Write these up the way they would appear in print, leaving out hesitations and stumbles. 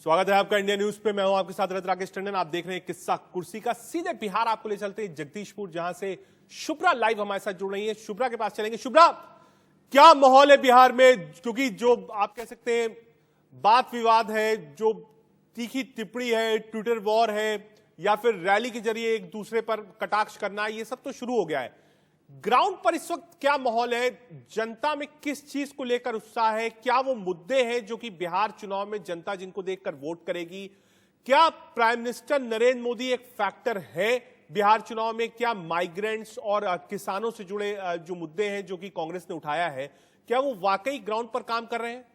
स्वागत है आपका इंडिया न्यूज पे। मैं हूं आपके साथ रत राकेश टंडन। आप देख रहे हैं किस्सा कुर्सी का। सीधे बिहार आपको ले चलते हैं जगदीशपुर, जहां से शुभ्रा लाइव हमारे साथ जुड़ रही है। शुभ्रा के पास चलेंगे। शुभ्रा, क्या माहौल है बिहार में? क्योंकि जो आप कह सकते हैं बात विवाद है, जो तीखी टिप्पणी है, ट्विटर वॉर है, या फिर रैली के जरिए एक दूसरे पर कटाक्ष करना, ये सब तो शुरू हो गया है। ग्राउंड पर इस वक्त क्या माहौल है? जनता में किस चीज को लेकर उत्साह है? क्या वो मुद्दे हैं जो कि बिहार चुनाव में जनता जिनको देखकर वोट करेगी? क्या प्राइम मिनिस्टर नरेंद्र मोदी एक फैक्टर है बिहार चुनाव में? क्या माइग्रेंट्स और किसानों से जुड़े जो मुद्दे हैं जो कि कांग्रेस ने उठाया है, क्या वो वाकई ग्राउंड पर काम कर रहे हैं?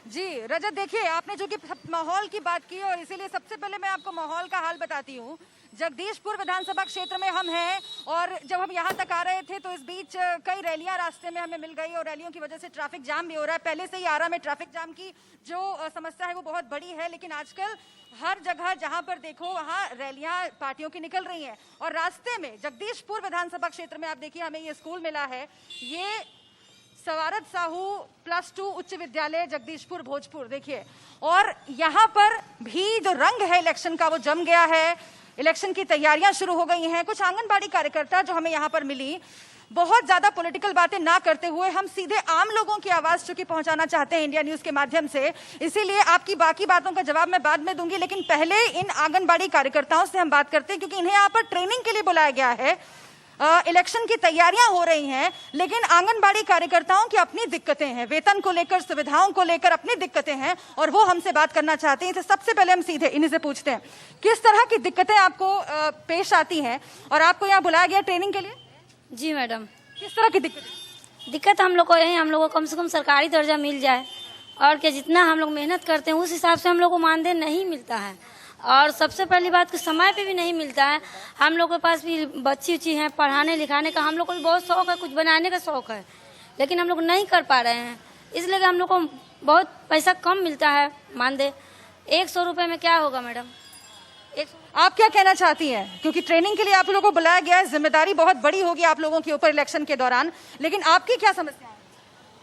जी रजत, देखिए आपने जो कि माहौल की बात की और इसीलिए सबसे पहले मैं आपको माहौल का हाल बताती हूँ। जगदीशपुर विधानसभा क्षेत्र में हम हैं और जब हम यहाँ तक आ रहे थे तो इस बीच कई रैलियां रास्ते में हमें मिल गई और रैलियों की वजह से ट्रैफिक जाम भी हो रहा है। पहले से ही आरा में ट्रैफिक जाम की जो समस्या है वो बहुत बड़ी है, लेकिन आजकल हर जगह जहां पर देखो वहां रैलियां पार्टियों की निकल रही हैं। और रास्ते में जगदीशपुर विधानसभा क्षेत्र में आप देखिए हमें ये स्कूल मिला है, ये सवारत साहू +2 उच्च विद्यालय जगदीशपुर भोजपुर। देखिए, और यहाँ पर भी जो रंग है इलेक्शन का वो जम गया है। इलेक्शन की तैयारियां शुरू हो गई हैं। कुछ आंगनबाड़ी कार्यकर्ता जो हमें यहाँ पर मिली, बहुत ज्यादा पॉलिटिकल बातें ना करते हुए हम सीधे आम लोगों की आवाज चूंकि पहुंचाना चाहते हैं इंडिया न्यूज के माध्यम से, इसीलिए आपकी बाकी बातों का जवाब मैं बाद में दूंगी। लेकिन पहले इन आंगनबाड़ी कार्यकर्ताओं से हम बात करते हैं, क्योंकि इन्हें यहाँ पर ट्रेनिंग के लिए बुलाया गया है। इलेक्शन की तैयारियां हो रही हैं, लेकिन आंगनबाड़ी कार्यकर्ताओं की अपनी दिक्कतें हैं, वेतन को लेकर, सुविधाओं को लेकर अपनी दिक्कतें हैं और वो हमसे बात करना चाहते हैं। तो सबसे पहले हम सीधे इन्हीं से पूछते हैं, किस तरह की दिक्कतें आपको पेश आती हैं और आपको यहाँ बुलाया गया ट्रेनिंग के लिए? जी मैडम। किस तरह की दिक्कत हम लोग को यही, हम लोग को कम से कम सरकारी दर्जा मिल जाए और कि जितना हम लोग मेहनत करते हैं उस हिसाब से हम लोग को मानदेय नहीं मिलता है। और सबसे पहली बात कि समय पे भी नहीं मिलता है। हम लोग के पास भी बच्ची उच्ची हैं, पढ़ाने लिखाने का हम लोग को भी बहुत शौक है, कुछ बनाने का शौक है, लेकिन हम लोग नहीं कर पा रहे हैं। इसलिए हम लोग को बहुत पैसा कम मिलता है मानदेय। 100 रुपये में क्या होगा मैडम? आप क्या कहना चाहती हैं? क्योंकि ट्रेनिंग के लिए आप लोगों को बुलाया गया है, जिम्मेदारी बहुत बड़ी होगी आप लोगों के ऊपर इलेक्शन के दौरान, लेकिन आपकी क्या समस्या है?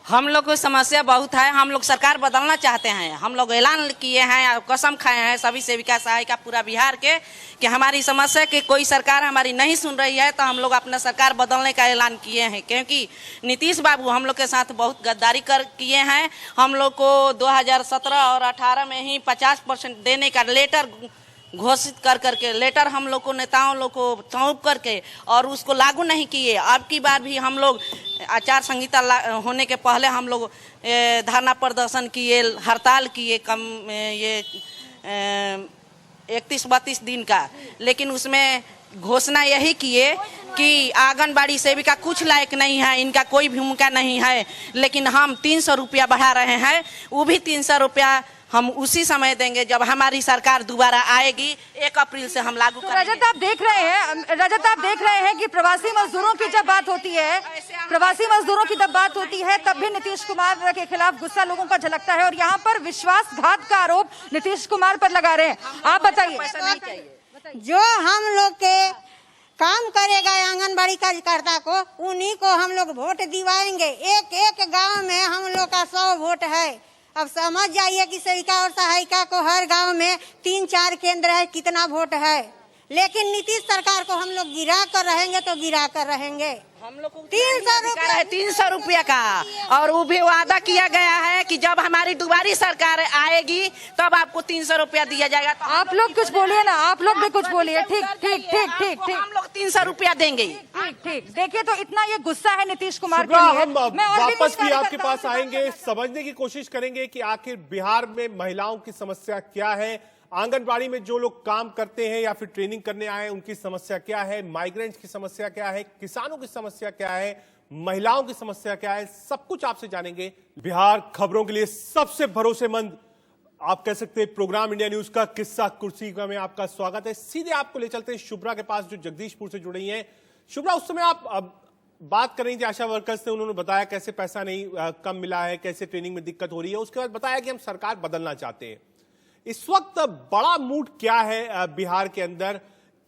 हम लोग को समस्या बहुत है। हम लोग सरकार बदलना चाहते हैं। हम लोग ऐलान किए हैं, कसम खाए हैं सभी सेविका सहायिका पूरा बिहार के कि हमारी समस्या की कोई सरकार हमारी नहीं सुन रही है, तो हम लोग अपना सरकार बदलने का ऐलान किए हैं। क्योंकि नीतीश बाबू हम लोग के साथ बहुत गद्दारी किए हैं। हम लोग को 2017 और 18 में ही 50% देने का लेटर घोषित कर करके लेटर हम लोग को नेताओं लोग को सौंप करके और उसको लागू नहीं किए। अब की बार भी हम लोग आचार संहिता होने के पहले हम लोग धरना प्रदर्शन किए, हड़ताल किए, कम ये 31-32 दिन का, लेकिन उसमें घोषणा यही किए कि आंगनबाड़ी सेविका कुछ लायक नहीं है, इनका कोई भूमिका नहीं है। लेकिन हम 300 रुपया बढ़ा रहे हैं, वो भी 300 रुपया हम उसी समय देंगे जब हमारी सरकार दोबारा आएगी। 1 अप्रैल से हम लागू करेंगे। रजत, आप देख रहे हैं कि प्रवासी मजदूरों की जब बात होती है, तब भी नीतीश कुमार के खिलाफ गुस्सा लोगों का झलकता है और यहाँ पर विश्वासघात का आरोप नीतीश कुमार पर लगा रहे हैं। आप बताइए। जो हम लोग के काम करेगा आंगनबाड़ी कार्यकर्ता को, उन्हीं को हम लोग वोट दिवाएंगे। एक गाँव में हम लोग का 100 वोट है। अब समझ जाइए कि सेविका और सहायिका को हर गांव में 3-4 केंद्र है, कितना वोट है। लेकिन नीतीश सरकार को हम लोग गिरा कर रहेंगे तो गिरा कर रहेंगे। हम लोग को 300 रुपया का, और वो भी वादा किया गया है कि जब हमारी दोबारी सरकार आएगी तब आपको 300 रुपया दिया जाएगा। तो आप लोग कुछ बोलिए ना, आप लोग भी कुछ बोलिए। ठीक। हम लोग 300 रुपया देंगे। ठीक। देखिए, तो इतना ये गुस्सा है नीतीश कुमार के लिए। हम वापस भी आपके पास आएंगे, समझने की कोशिश करेंगे कि आखिर बिहार में महिलाओं की समस्या क्या है, आंगनबाड़ी में जो लोग काम करते हैं या फिर ट्रेनिंग करने आए उनकी समस्या क्या है, माइग्रेंट्स की समस्या क्या है, किसानों की समस्या क्या है, महिलाओं की समस्या क्या है, सब कुछ आपसे जानेंगे। बिहार खबरों के लिए सबसे भरोसेमंद आप कह सकते हैं प्रोग्राम इंडिया न्यूज का किस्सा कुर्सी का में आपका स्वागत है। सीधे आपको ले चलते हैं शुभ्रा के पास, जो जगदीशपुर से जुड़ रही है। शुभ्रा, उस समय आप बात कर रही थी आशा वर्कर्स से, उन्होंने बताया कैसे पैसा नहीं कम मिला है, कैसे ट्रेनिंग में दिक्कत हो रही है। उसके बाद बताया कि हम सरकार बदलना चाहते हैं। इस वक्त बड़ा मूड क्या है बिहार के अंदर?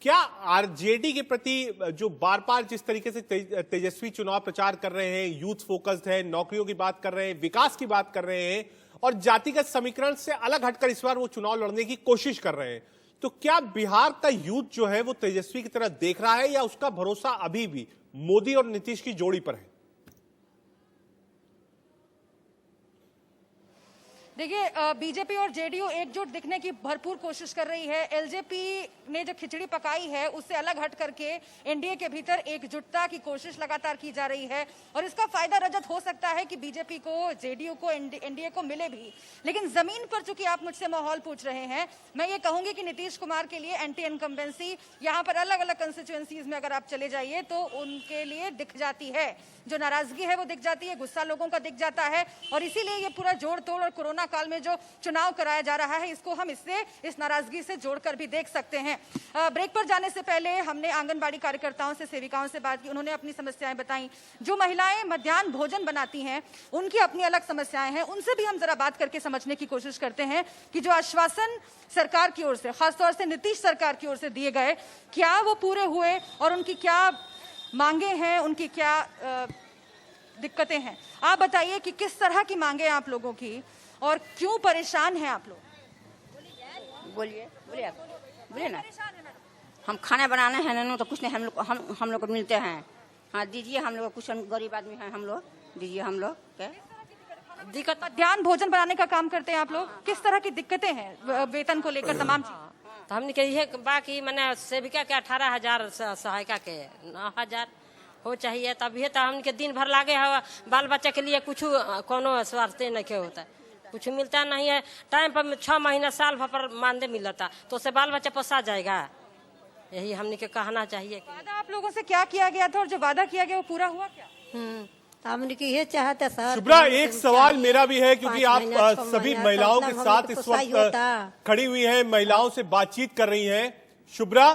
क्या आरजेडी के प्रति जो बार बार जिस तरीके से तेजस्वी चुनाव प्रचार कर रहे हैं, यूथ फोकस्ड है, नौकरियों की बात कर रहे हैं, विकास की बात कर रहे हैं और जातिगत समीकरण से अलग हटकर इस बार वो चुनाव लड़ने की कोशिश कर रहे हैं, तो क्या बिहार का यूथ जो है वो तेजस्वी की तरह देख रहा है या उसका भरोसा अभी भी मोदी और नीतीश की जोड़ी पर है? देखिए, बीजेपी और जेडीयू एकजुट दिखने की भरपूर कोशिश कर रही है। एलजेपी ने जो खिचड़ी पकाई है उससे अलग हट करके एनडीए के भीतर एकजुटता की कोशिश लगातार की जा रही है और इसका फायदा रजत हो सकता है कि बीजेपी को, जेडीयू को, एनडीए को मिले भी। लेकिन जमीन पर चूंकि आप मुझसे माहौल पूछ रहे हैं, मैं ये कहूंगी कि नीतीश कुमार के लिए एंटी इनकम्बेंसी यहाँ पर अलग अलग कंस्टिट्यूएंसीज में अगर आप चले जाइए तो उनके लिए दिख जाती है। जो नाराजगी है वो दिख जाती है, गुस्सा लोगों का दिख जाता है और इसीलिए ये पूरा जोड़ तोड़ और कोरोना काल में जो चुनाव कराया जा रहा है इसको हम इस नाराजगी से जोड़कर भी देख सकते हैं। ब्रेक पर जाने से पहले हमने आंगनबाड़ी कार्यकर्ताओं से, सेविकाओं से बात की, उन्होंने अपनी समस्याएं बताई। जो महिलाएं मध्याह्न भोजन बनाती हैं उनकी अपनी अलग समस्याएं हैं, उनसे भी हम जरा बात करके समझने की कोशिश करते हैं कि जो आश्वासन सरकार की ओर से, खासतौर से नीतीश सरकार की ओर से दिए गए, क्या वो पूरे हुए और उनकी क्या मांगे हैं, उनकी क्या दिक्कतें हैं। आप बताइए कि किस तरह की मांगे हैं आप लोगों की और क्यों परेशान हैं आप लोग? बोलिए आप, बोलिए ना। हम खाना बनाने हैं ना तो कुछ नहीं, हम लोग को मिलते हैं। हाँ दीजिए, हम लोग कुछ गरीब आदमी हैं, हम लोग दीजिए। हम लोग क्या दिक्कत, मध्याह्न भोजन बनाने का काम करते हैं आप लोग, किस तरह की दिक्कतें हैं वेतन को लेकर? तमाम तो हमने के ये बाकी मैंने सेविका के 18,000, सहायिका के 9,000 हो चाहिए, तभी तो हमके दिन भर लागे है। बाल बच्चा के लिए कुछ कोनो स्वार्थ नहीं होता, कुछ मिलता नहीं है। टाइम पर 6 महीना साल भर पर मानदेय मिलता तो उससे बाल बच्चा पोसा जाएगा। यही हमने के कहना चाहिए। वादा आप लोगों से क्या किया गया था और जो वादा किया गया वो पूरा हुआ क्या? हमने की ये चाहते सर। शुभ्रा, एक सवाल मेरा भी है क्योंकि आप सभी महिलाओं के साथ इस वक्त खड़ी हुई हैं, महिलाओं से बातचीत कर रही हैं। शुभ्रा,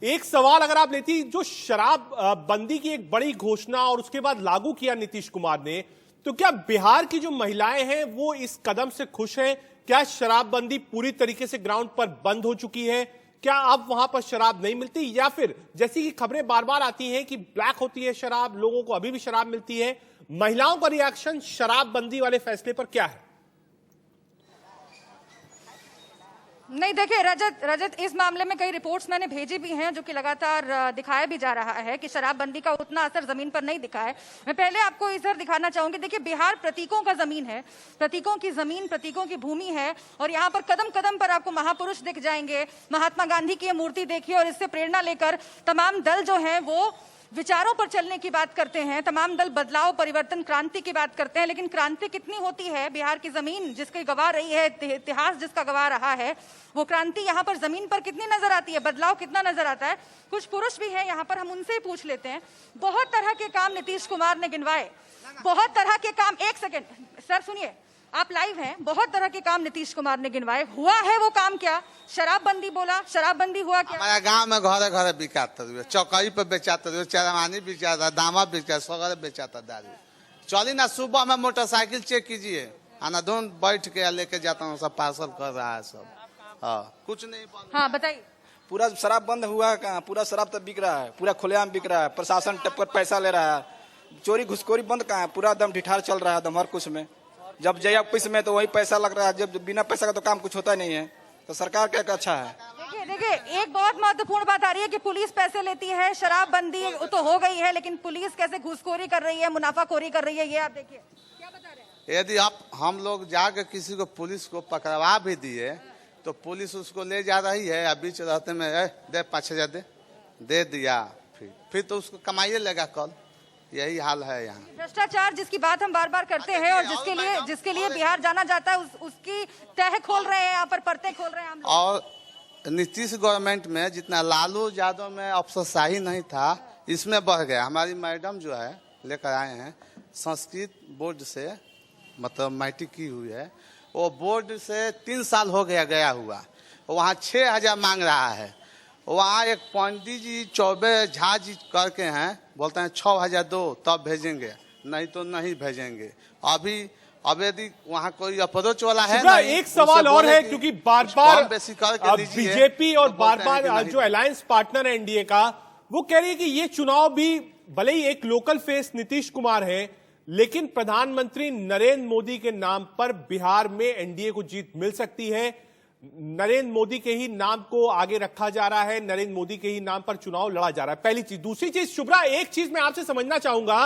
एक सवाल अगर आप लेती, जो शराब बंदी की एक बड़ी घोषणा और उसके बाद लागू किया नीतीश कुमार ने, तो क्या बिहार की जो महिलाएं हैं वो इस कदम से खुश हैं? क्या शराबबंदी पूरी तरीके से ग्राउंड पर बंद हो चुकी है? क्या अब वहां पर शराब नहीं मिलती, या फिर जैसी कि खबरें बार बार आती हैं कि ब्लैक होती है शराब, लोगों को अभी भी शराब मिलती है? महिलाओं का रिएक्शन शराबबंदी वाले फैसले पर क्या है? नहीं, देखिए रजत, इस मामले में कई रिपोर्ट्स मैंने भेजी भी हैं जो कि लगातार दिखाया भी जा रहा है कि शराबबंदी का उतना असर जमीन पर नहीं दिखा है। मैं पहले आपको इधर दिखाना चाहूंगी। देखिए, बिहार प्रतीकों का जमीन है, प्रतीकों की जमीन, प्रतीकों की भूमि है और यहाँ पर कदम कदम पर आपको महापुरुष दिख जाएंगे। महात्मा गांधी की मूर्ति देखिए और इससे प्रेरणा लेकर तमाम दल जो है वो विचारों पर चलने की बात करते हैं। तमाम दल बदलाव, परिवर्तन, क्रांति की बात करते हैं, लेकिन क्रांति कितनी होती है? बिहार की जमीन जिसकी गवाह रही है, इतिहास जिसका गवाह रहा है, वो क्रांति यहाँ पर जमीन पर कितनी नजर आती है? बदलाव कितना नजर आता है? कुछ पुरुष भी हैं यहाँ पर, हम उनसे ही पूछ लेते हैं। बहुत तरह के काम नीतीश कुमार ने गिनवाए, बहुत तरह के काम। एक सेकेंड सर, सुनिए, आप लाइव हैं। बहुत तरह के काम नीतीश कुमार ने गिनवाए, हुआ है वो काम क्या? शराबबंदी बोला, शराबबंदी हुआ क्या? हमारा गांव में घरे घरे बिकाता, चौकई पे बेचाता, चरवानी बेचाता, दामा बेचा, सगरे बेचाता दारू। चलिए ना, सुबह में मोटरसाइकिल चेक कीजिए, अनाधुन बैठ के लेके जाता हूँ, सब पार्सल कर रहा है सब। हाँ, कुछ नहीं। हाँ बताइए। पूरा शराब बंद हुआ है कहाँ? पूरा शराब तो बिक रहा है, पूरा खुलेआम बिक रहा है। प्रशासन टप पर पैसा ले रहा है, चोरी घुसखोरी बंद कहाँ है? पूरा दम ढिठार चल रहा है दम हर कुछ में। जब जय ऑफिस में तो वही पैसा लग रहा है, जब बिना पैसा का तो काम कुछ होता नहीं है। तो सरकार क्या अच्छा है? देखिए, एक बहुत महत्वपूर्ण बात आ रही है कि पुलिस पैसे लेती है। शराबबंदी तो हो गई है, लेकिन पुलिस कैसे घूसखोरी कर रही है, मुनाफाखोरी कर रही है, ये आप देखिए। क्या बता रहे हैं? यदि आप हम लोग जाकर किसी को, पुलिस को पकड़वा भी दिए तो पुलिस उसको ले जा रही है, अब बीच रास्ते में दे 5,000 दे दिया, फिर तो उसको कमाइए लेगा कल। यही हाल है यहाँ। भ्रष्टाचार जिसकी बात हम बार बार करते हैं और जिसके लिए बिहार जाना जाता है, उसकी तह खोल रहे हैं, यहाँ पर परतें खोल रहे हैं हम लोग। और नीतीश गवर्नमेंट में जितना लालू यादव में अफसरशाही नहीं था, इसमें बढ़ गया। हमारी मैडम जो है लेकर आए हैं संस्कृत बोर्ड से, मतलब मैट्रिक की हुई है, वो बोर्ड से 3 साल हो गया हुआ, वहाँ 6,000 मांग रहा है। वहाँ एक पंडित जी चौबे झा जी करके हैं, बोलते हैं 6,000 दो तब भेजेंगे, नहीं तो नहीं भेजेंगे। अभी अब यदि वहाँ कोई अप्रोच वाला है शुभ्रा, नहीं, एक सवाल उनसे और बोले है कि क्योंकि बार कुछ बार कम बेसी करके दीजिए, बीजेपी और तो बार बोलते हैं कि बार नहीं जो अलायंस पार्टनर है एनडीए का, वो कह रही है कि ये चुनाव भी भले ही एक लोकल फेस नीतीश कुमार है, लेकिन प्रधानमंत्री नरेंद्र मोदी के नाम पर बिहार में एनडीए को जीत मिल सकती है। नरेंद्र मोदी के ही नाम को आगे रखा जा रहा है, नरेंद्र मोदी के ही नाम पर चुनाव लड़ा जा रहा है। पहली चीज। दूसरी चीज शुभ्रा, एक चीज मैं आपसे समझना चाहूंगा,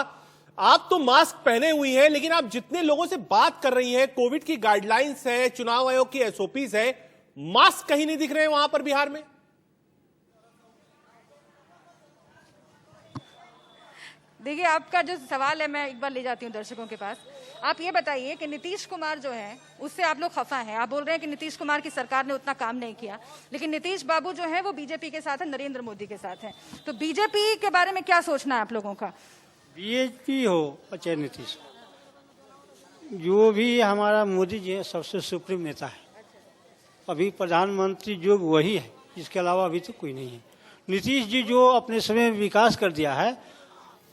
आप तो मास्क पहने हुई हैं, लेकिन आप जितने लोगों से बात कर रही हैं, कोविड की गाइडलाइंस है, चुनाव आयोग की एसओपीज है, मास्क कहीं नहीं दिख रहे हैं वहां पर बिहार में। देखिए, आपका जो सवाल है मैं एक बार ले जाती हूँ दर्शकों के पास। आप ये बताइए कि नीतीश कुमार जो है उससे आप लोग खफा हैं। आप बोल रहे हैं कि नीतीश कुमार की सरकार ने उतना काम नहीं किया, लेकिन नीतीश बाबू जो है वो बीजेपी के साथ है, नरेंद्र मोदी के साथ है। तो बीजेपी के बारे में क्या सोचना है आप लोगों का? बीजेपी हो चाहे नीतीश, जो भी हमारा मोदी जी है सबसे सुप्रीम नेता है। अभी प्रधानमंत्री जो वही है, इसके अलावा अभी तो कोई नहीं है। नीतीश जी जो अपने समय में विकास कर दिया है,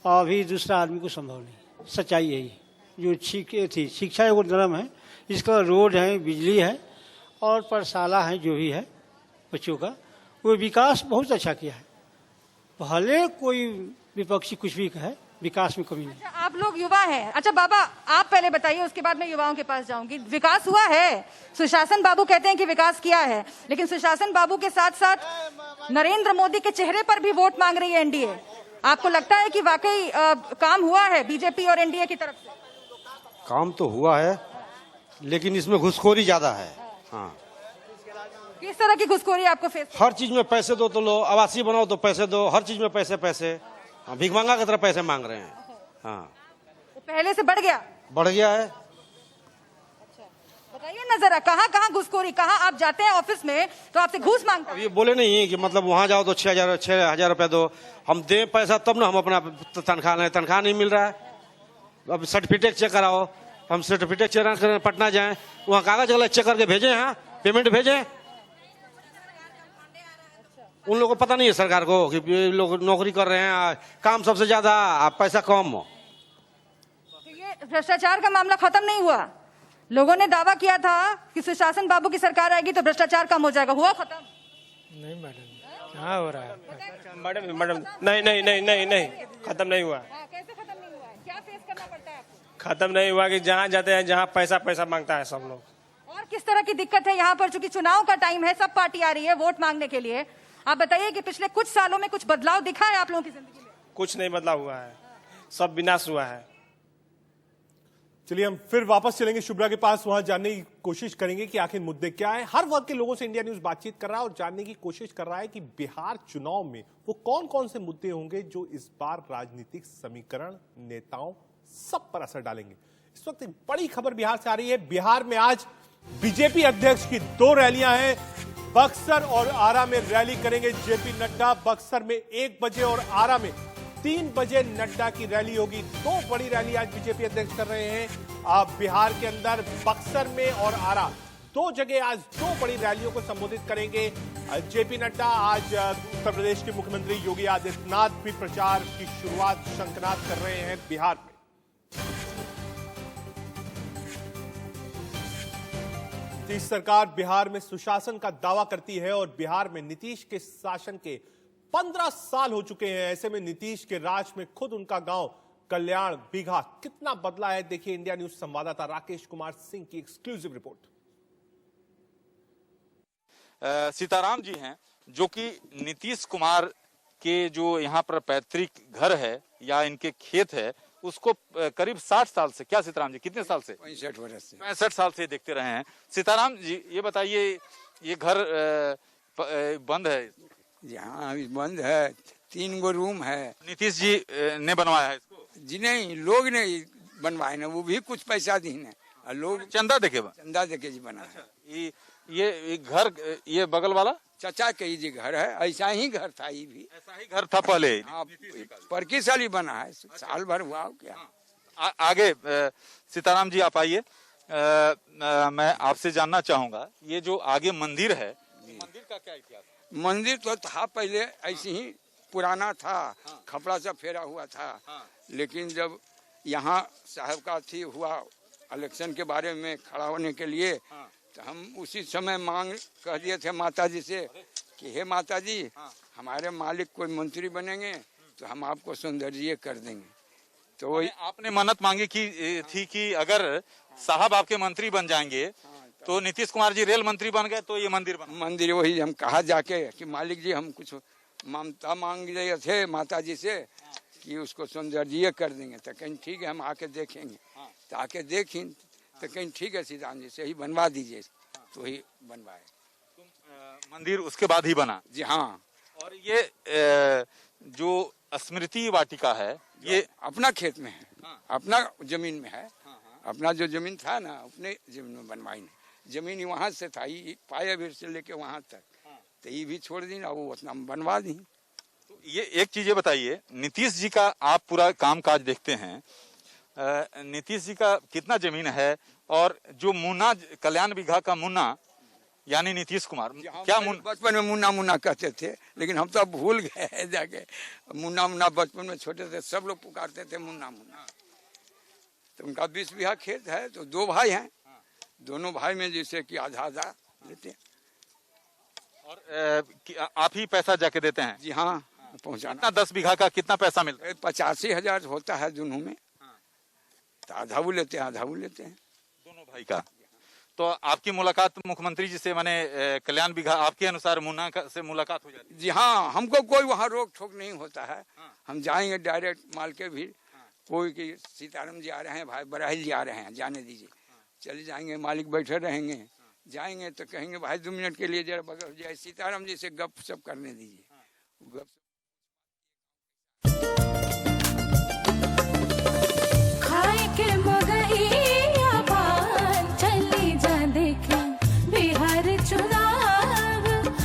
अभी दूसरा आदमी को संभव नहीं। सच्चाई यही है। जो शिक्षा एगो नरम है, इसका रोड है, बिजली है और पाठशाला है, जो भी है बच्चों का, वो विकास बहुत अच्छा किया है। भले कोई विपक्षी कुछ भी कहे, विकास में कमी नहीं। अच्छा, आप लोग युवा हैं। अच्छा बाबा, आप पहले बताइए, उसके बाद मैं युवाओं के पास जाऊंगी। विकास हुआ है, सुशासन बाबू कहते हैं कि विकास किया है, लेकिन सुशासन बाबू के साथ साथ नरेंद्र मोदी के चेहरे पर भी वोट मांग रही है एनडीए। आपको लगता है कि वाकई काम हुआ है बीजेपी और एनडीए की तरफ से? काम तो हुआ है, लेकिन इसमें घुसखोरी ज्यादा है। हाँ, किस तरह की घुसखोरी आपको फेस? हर चीज में पैसे दो तो लो, आवासीय बनाओ तो पैसे दो, हर चीज में पैसे पैसे। हाँ, भिखमंगा की तरह पैसे मांग रहे हैं। हाँ, तो पहले से बढ़ गया है। बताइए ना जरा, कहाँ कहाँ घुसखोरी, कहाँ आप जाते हैं ऑफिस में तो आपसे घूस मांगते अब ये बोले नहीं कि मतलब वहाँ जाओ तो 6,000 रुपया दो, हम दे पैसा तब ना हम अपना तनख्वाह नहीं मिल रहा है। अब सर्टिफिकेट चेक कराओ, हम सर्टिफिकेट चेक करने पटना जाएं, वहाँ कागज गलत चेक करके भेजें, हाँ पेमेंट भेजें। उन लोगों को पता नहीं है सरकार को कि ये लोग नौकरी कर रहे हैं, काम सबसे ज्यादा, पैसा कम। तो ये भ्रष्टाचार का मामला खत्म नहीं हुआ। लोगों ने दावा किया था कि सुशासन बाबू की सरकार आएगी तो भ्रष्टाचार कम हो जाएगा, हुआ खत्म? नहीं मैडम, क्या हो रहा है मैडम? नहीं, खत्म नहीं हुआ। कैसे खत्म नहीं हुआ है? क्या फेस करना पड़ता है आपको? खत्म नहीं हुआ कि जहाँ जाते हैं, जहाँ पैसा मांगता है सब लोग। और किस तरह की दिक्कत है यहाँ पर? चूंकि चुनाव का टाइम है, सब पार्टी आ रही है वोट मांगने के लिए। आप बताइए कि पिछले कुछ सालों में कुछ बदलाव दिखा है आप लोगों की जिंदगी में? कुछ नहीं बदलाव हुआ है, सब विनाश हुआ है। चलिए हम फिर वापस चलेंगे शुभ्रा के पास, वहां जानने की कोशिश करेंगे कि आखिर मुद्दे क्या है। हर वर्ग के लोगों से इंडिया न्यूज बातचीत कर रहा है और जानने की कोशिश कर रहा है कि बिहार चुनाव में वो कौन कौन से मुद्दे होंगे जो इस बार राजनीतिक समीकरण, नेताओं सब पर असर डालेंगे। इस वक्त एक बड़ी खबर बिहार से आ रही है। बिहार में आज बीजेपी अध्यक्ष की 2 रैलियां हैं। बक्सर और आरा में रैली करेंगे जेपी नड्डा। बक्सर में 1 बजे और आरा में 3 बजे नड्डा की रैली होगी। 2 बड़ी रैली आज बीजेपी अध्यक्ष कर रहे हैं। आप बिहार के अंदर बक्सर में और आरा 2 जगह आज 2 बड़ी रैलियों को संबोधित करेंगे जेपी नड्डा। आज उत्तर प्रदेश के मुख्यमंत्री योगी आदित्यनाथ भी प्रचार की शुरुआत शंखनाद कर रहे हैं बिहार में। नीतीश सरकार बिहार में सुशासन का दावा करती है और बिहार में नीतीश के शासन के 15 साल हो चुके हैं। ऐसे में नीतीश के राज में खुद उनका गांव कल्याण बीघा कितना बदला है, देखिए इंडिया न्यूज संवाददाता राकेश कुमार सिंह की एक्सक्लूसिव रिपोर्ट। सीताराम जी हैं जो कि नीतीश कुमार के जो यहाँ पर पैतृक घर है या इनके खेत है उसको करीब 60 साल से, क्या सीताराम जी कितने साल से? 65 वर्ष से, 65 साल से देखते रहे हैं। सीताराम जी ये बताइए, ये घर बंद है? यहाँ बंद है, 3 गो रूम है। नीतीश जी ने बनवाया है इसको? जी नहीं, लोग ने बनवाए ना, वो भी कुछ पैसा दी ना, लोग चंदा देके जी बना। अच्छा, ये घर, ये बगल वाला चाचा के जी घर है, ऐसा ही घर था, ये भी ऐसा ही घर था पहले। हाँ, परकी साल ही बना है, साल भर हुआ क्या। आगे सीताराम जी आप आइए, मैं आपसे जानना चाहूंगा ये जो आगे मंदिर है, मंदिर का क्या इतिहास? मंदिर तो था पहले ऐसे ही पुराना था, खपड़ा से फेरा हुआ था, लेकिन जब यहाँ साहब का अथी हुआ इलेक्शन के बारे में खड़ा होने के लिए, तो हम उसी समय मांग कह दिए थे माता जी से कि हे माता जी, हमारे मालिक कोई मंत्री बनेंगे तो हम आपको सौंदर्य कर देंगे। तो वही आपने मन्नत मांगी की थी कि अगर साहब आपके मंत्री बन जाएंगे तो नीतीश कुमार जी रेल मंत्री बन गए तो ये मंदिर वही हम कहा जाके कि मालिक जी हम कुछ ममता मांग रहे थे माता जी से कि उसको सौंदर्य कर देंगे। तो कहीं ठीक है हम आके देखेंगे। तो आके देखी तो कहीं ठीक है सीताराम जी से ही बनवा दीजिए। तो ही बनवाए मंदिर उसके बाद ही बना। जी हाँ। और ये जो स्मृति वाटिका है ये अपना खेत में है, अपना जमीन में है। अपना जो जमीन था ना अपने जमीन में बनवाई नहीं। जमीन वहाँ से था पाया भीड़ से लेके वहाँ तक, तो ये भी छोड़ दी ना, वो उतना बनवा दी। तो ये एक चीज बताइए, नीतीश जी का आप पूरा काम काज देखते हैं, नीतीश जी का कितना जमीन है? और जो मुन्ना कल्याण बिघा का मुन्ना यानी नीतीश कुमार, क्या बचपन में मुन्ना मुन्ना कहते थे, लेकिन हम तो अब भूल गए जाके। मुन्ना मुन्ना बचपन में छोटे थे सब लोग पुकारते थे मुन्ना मुन्ना। तो उनका 20 बीघा खेत है, तो 2 भाई हैं, दोनों भाई में जैसे कि आधा आधा लेते हैं। और आप ही पैसा जाके देते हैं? जी हाँ, पहुँचाना। 10 बीघा का कितना पैसा मिलता है? 85,000 होता है दोनों में। तो आधा वो लेते हैं, आधा वो लेते हैं, दोनों भाई का। तो आपकी मुलाकात मुख्यमंत्री जी से माने कल्याण बिघा आपके अनुसार मुन्ना से मुलाकात हो जाती है? जी हाँ, हमको कोई वहाँ रोक ठोक नहीं होता है। हम जाएंगे डायरेक्ट माल के भी। कोई कि सीताराम जी आ रहे हैं, भाई बराही जी आ रहे हैं, जाने दीजिए, चले जाएंगे। मालिक बैठे रहेंगे, जाएंगे तो कहेंगे भाई 2 मिनट के लिए जरा बगल जाए, सीताराम जी से गप सप करने दीजिए। गप